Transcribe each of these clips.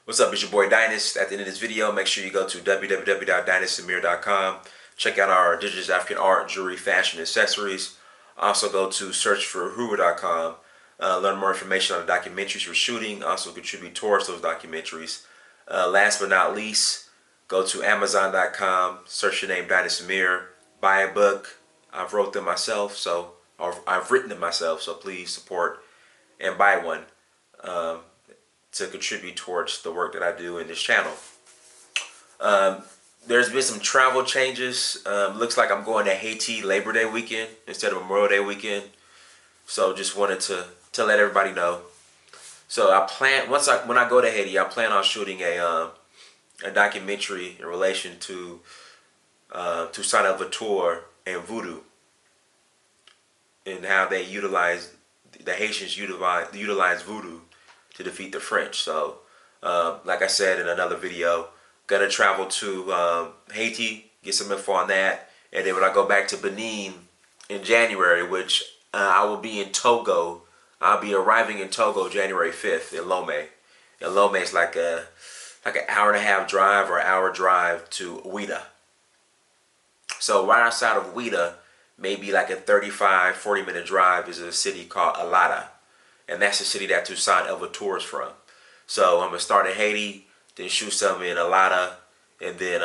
What's up? It's your boy Dynast. At the end of this video, make sure you go to www.dynastysamir.com. Check out our indigenous African art, jewelry, fashion, accessories. Also go to searchforhoover.com. Learn more information on the documentaries we're shooting. Also contribute towards those documentaries. Last but not least, go to amazon.com. Search your name, Dynast Samir. Buy a book. I've wrote them myself, or I've written them myself. So please support and buy one. To contribute towards the work that I do in this channel. There's been some travel changes. Looks like I'm going to Haiti Labor Day weekend instead of Memorial Day weekend. So just wanted to let everybody know. So I plan when I go to Haiti, I plan on shooting a documentary in relation to Toussaint Louverture and voodoo, and how they the Haitians utilize voodoo to defeat the French. So, like I said in another video, gonna travel to Haiti, get some info on that, and then when I go back to Benin in January, which I will be in Togo, I'll be arriving in Togo January 5th in Lomé. And Lomé is like an hour and a half drive or hour drive to Ouida. So right outside of Ouida, maybe like a 35-40 minute drive, is a city called Alada. And that's the city that Toussaint Louverture is from. So I'm gonna start in Haiti, then shoot some in Alada, and then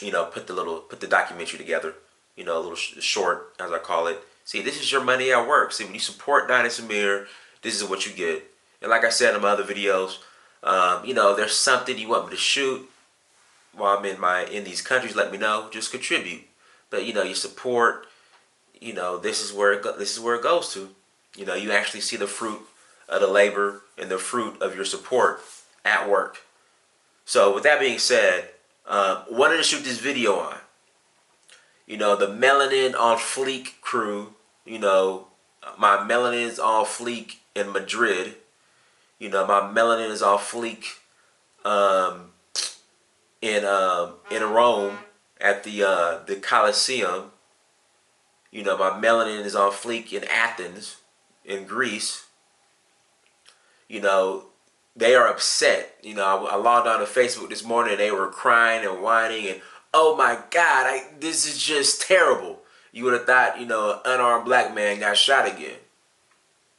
put the documentary together. A little short, as I call it. See, this is your money at work. See, when you support Dynast Samir, this is what you get. And like I said in my other videos, there's something you want me to shoot while I'm in these countries, let me know. Just contribute. But your support, this is where it goes to. You actually see the fruit of the labor and the fruit of your support at work. So with that being said, wanted to shoot this video on, the Melanin on Fleek crew. My Melanin is on Fleek in Madrid. My Melanin is on Fleek in Rome at the Colosseum. My Melanin is on Fleek in Athens, in Greece. They are upset. I logged on to Facebook this morning and they were crying and whining and, oh my God, this is just terrible. You would have thought, an unarmed black man got shot again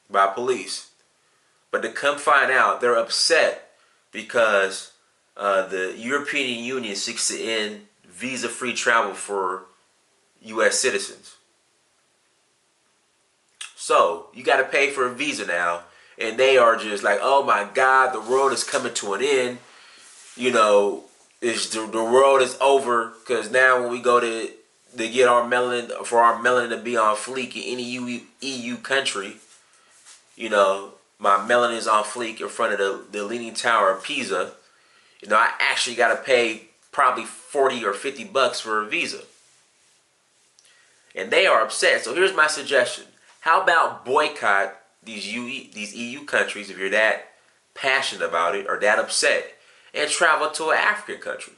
by police. But to come find out, they're upset because the European Union seeks to end visa-free travel for U.S. citizens. So you got to pay for a visa now, and they are just like, "Oh my God, the world is coming to an end." The world is over, because now when we go to get our melanin, for our melanin to be on Fleek in any EU country, my melanin is on Fleek in front of the Leaning Tower of Pisa. I actually got to pay probably 40 or 50 bucks for a visa, and they are upset. So here's my suggestion. How about boycott these EU countries if you're that passionate about it or that upset, and travel to an African country?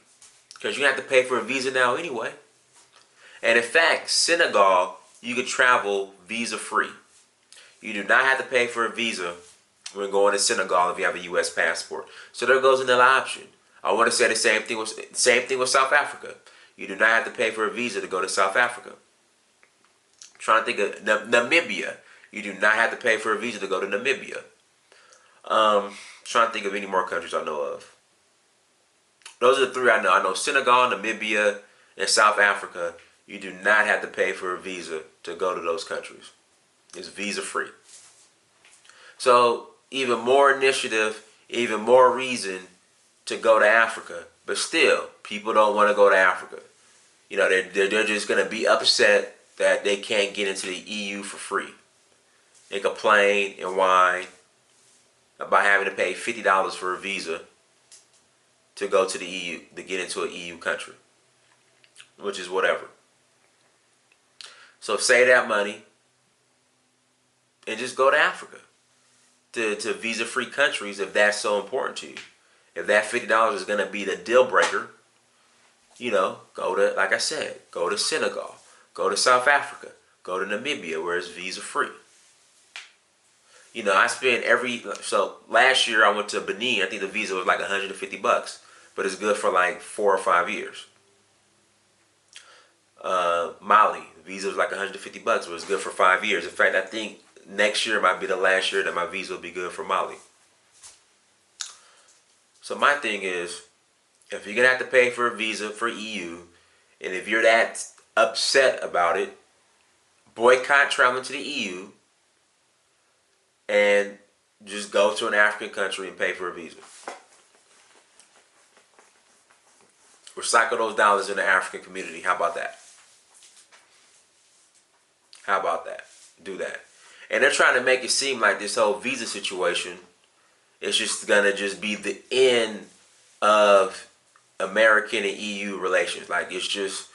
Because you have to pay for a visa now anyway. And in fact, Senegal, you could travel visa-free. You do not have to pay for a visa when going to Senegal if you have a U.S. passport. So there goes another option. I want to say the same thing with South Africa. You do not have to pay for a visa to go to South Africa. Trying to think of Namibia. You do not have to pay for a visa to go to Namibia. Trying to think of any more countries I know of. Those are the three I know. I know Senegal, Namibia, and South Africa. You do not have to pay for a visa to go to those countries. It's visa free. So even more initiative, even more reason to go to Africa. But still, people don't want to go to Africa. They're just going to be upset that they can't get into the EU for free. They complain and whine about having to pay $50 for a visa to go to the EU, to get into an EU country, which is whatever. So save that money and just go to Africa, to visa-free countries if that's so important to you. If that $50 is going to be the deal breaker, go to, like I said, go to Senegal. Go to South Africa. Go to Namibia, where it's visa-free. I spend so last year I went to Benin. I think the visa was like $150, but it's good for like 4 or 5 years. Mali, the visa was like $150, but it's good for 5 years. In fact, I think next year might be the last year that my visa will be good for Mali. So my thing is, if you're gonna have to pay for a visa for EU, and if you're that upset about it, boycott traveling to the EU and just go to an African country and pay for a visa. Recycle those dollars in the African community. How about that? How about that? Do that. And they're trying to make it seem like this whole visa situation is just gonna just be the end of American and EU relations. Like it's just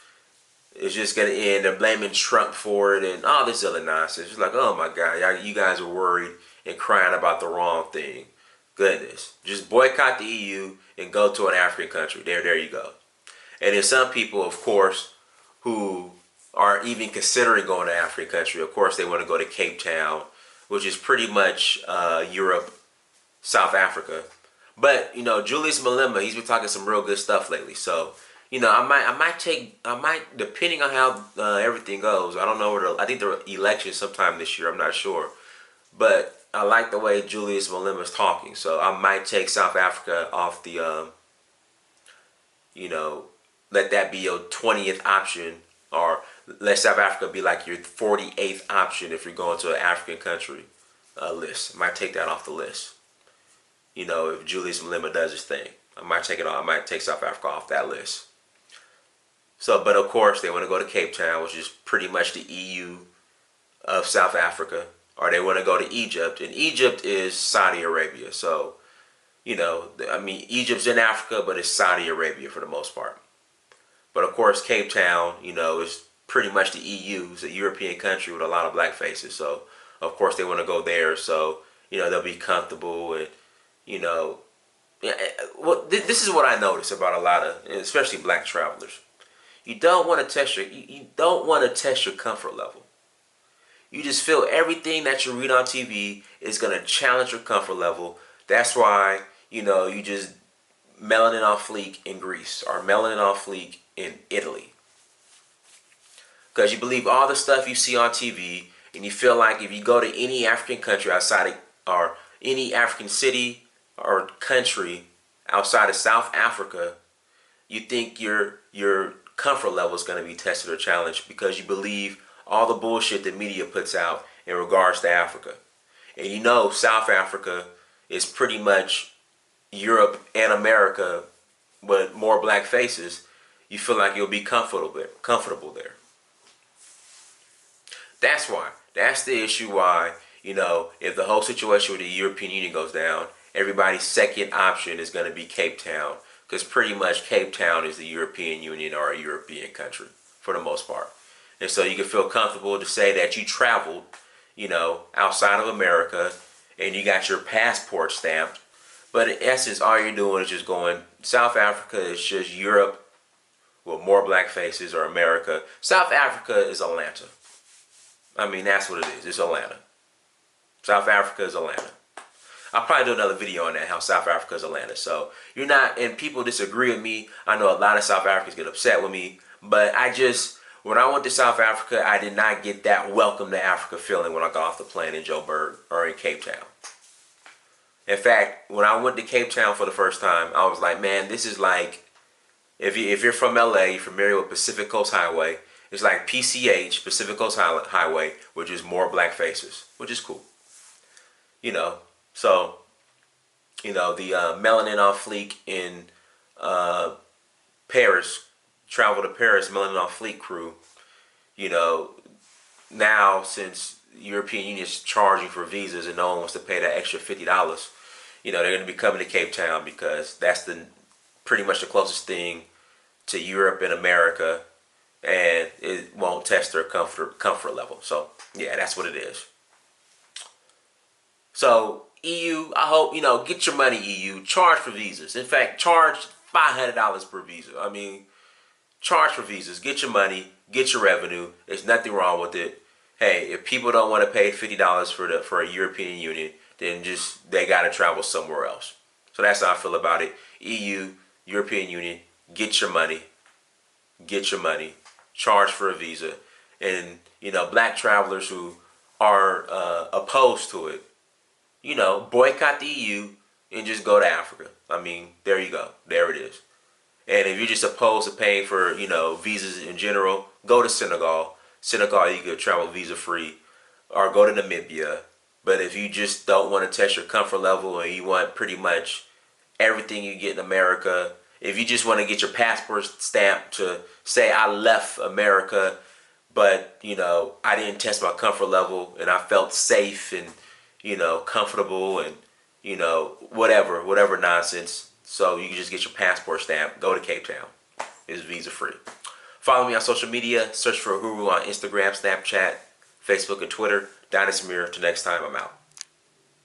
gonna end. They're blaming Trump for it and all this other nonsense. It's like, oh my God, you guys are worried and crying about the wrong thing. Goodness, just boycott the EU and go to an African country. There you go. And then some people, of course, who are even considering going to an African country, of course, they want to go to Cape Town, which is pretty much Europe, South Africa. But Julius Malema, he's been talking some real good stuff lately. So I might depending on how everything goes. I don't know I think the election sometime this year. I'm not sure, but I like the way Julius Malema is talking. So I might take South Africa off the let that be your 20th option, or let South Africa be like your 48th option if you're going to an African country list. I might take that off the list. If Julius Malema does his thing, I might take it off. I might take South Africa off that list. So, but of course, they want to go to Cape Town, which is pretty much the EU of South Africa, or they want to go to Egypt, and Egypt is Saudi Arabia. So, Egypt's in Africa, but it's Saudi Arabia for the most part. But of course, Cape Town, is pretty much the EU. It's a European country with a lot of black faces. So, of course, they want to go there. So, they'll be comfortable and, well, this is what I notice about a lot of, especially black travelers. You don't want to test your comfort level. You just feel everything that you read on TV is going to challenge your comfort level. That's why, you just Melanin on Fleek in Greece or Melanin on Fleek in Italy. Because you believe all the stuff you see on TV, and you feel like if you go to any African country outside or any African city or country outside of South Africa, you think your comfort level is going to be tested or challenged because you believe all the bullshit the media puts out in regards to Africa. And South Africa is pretty much Europe and America with more black faces. You feel like you'll be comfortable there. That's why. That's the issue why, if the whole situation with the European Union goes down, everybody's second option is going to be Cape Town. Because pretty much Cape Town is the European Union or a European country for the most part. And so you can feel comfortable to say that you traveled, outside of America and you got your passport stamped. But in essence, all you're doing is just going, South Africa is just Europe with more black faces, or America. South Africa is Atlanta. That's what it is. It's Atlanta. South Africa is Atlanta. I'll probably do another video on that, how South Africa is Atlanta. So you're not, and people disagree with me. I know a lot of South Africans get upset with me, but when I went to South Africa, I did not get that welcome to Africa feeling when I got off the plane in Joburg or in Cape Town. In fact, when I went to Cape Town for the first time, I was like, man, this is like, if you're from LA, you're familiar with Pacific Coast Highway, it's like PCH, Pacific Coast Highway, which is more black faces, which is cool. So, the Melanin on Fleek in Paris, travel to Paris, Melanin on Fleek crew, now since the European Union is charging for visas and no one wants to pay that extra $50, they're going to be coming to Cape Town because that's pretty much the closest thing to Europe and America, and it won't test their comfort level. So, yeah, that's what it is. So, EU, I hope, get your money, EU. Charge for visas. In fact, charge $500 per visa. Charge for visas. Get your money. Get your revenue. There's nothing wrong with it. hey, if people don't want to pay $50 for a European Union, then just they got to travel somewhere else. So that's how I feel about it. EU, European Union, get your money, charge for a visa, and black travelers who are opposed to it, boycott the EU and just go to Africa. I mean, there you go, there it is. And if you're just opposed to paying for visas in general, go to Senegal. Senegal, you could travel visa free, or go to Namibia. But if you just don't want to test your comfort level and you want pretty much everything you get in America, if you just want to get your passport stamped to say I left America, but I didn't test my comfort level and I felt safe and comfortable and whatever nonsense, so you can just get your passport stamp, go to Cape Town. It's visa free. Follow me on social media. Search for Uhuru on Instagram, Snapchat, Facebook, and Twitter. Dynasty Mirror. Till next time, I'm out.